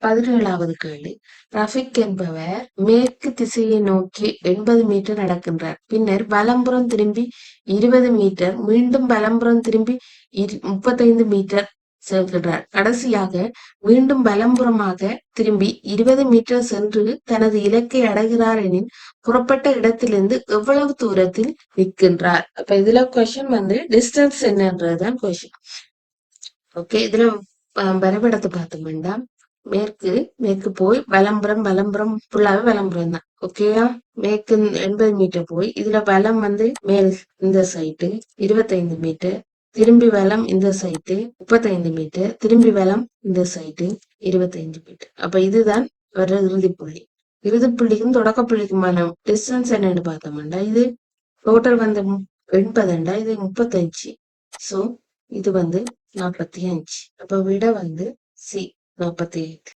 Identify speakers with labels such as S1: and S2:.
S1: 17வது கேள்வி. ரஃபிக் என்பவர் மேற்கு திசையை நோக்கி 80 மீட்டர் நடக்கின்றார். பின்னர் வலம்புறம் திரும்பி 20 மீட்டர், மீண்டும் வலம்புறம் திரும்பி 35 மீட்டர் செல்கின்றார். கடைசியாக மீண்டும் வலம்புறமாக திரும்பி 20 மீட்டர் சென்று தனது இலக்கை அடைகிறார் எனில் புறப்பட்ட இடத்திலிருந்து எவ்வளவு தூரத்தில் நிற்கின்றார்? அப்ப இதுல கொஸ்டின் வந்து டிஸ்டன்ஸ் என்னன்றதுதான் கொஸ்டின். ஓகே, இதுல வரைபடத்தை பார்த்தோம்னா மேற்கு போய் வலம்புறம் ஃபுல்லாவே வலம்புறம் தான். ஓகேயா, மேற்கு 80 மீட்டர் போய் இதுல வலம் வந்து மேல் இந்த சைட்டு 25 மீட்டர், திரும்பி வலம் இந்த சைட்டு 35 மீட்டர், திரும்பி வலம் இந்த சைட்டு 25 மீட்டர். அப்ப இதுதான் வர இறுதி புள்ளி. இறுதி புள்ளிக்கும் தொடக்க புள்ளிக்குமான டிஸ்டன்ஸ் என்னன்னு பார்த்தோம்னா இது டோட்டல் வந்து 80, இது 35. சோ இது வந்து 45. அப்ப விட வந்து சி 45.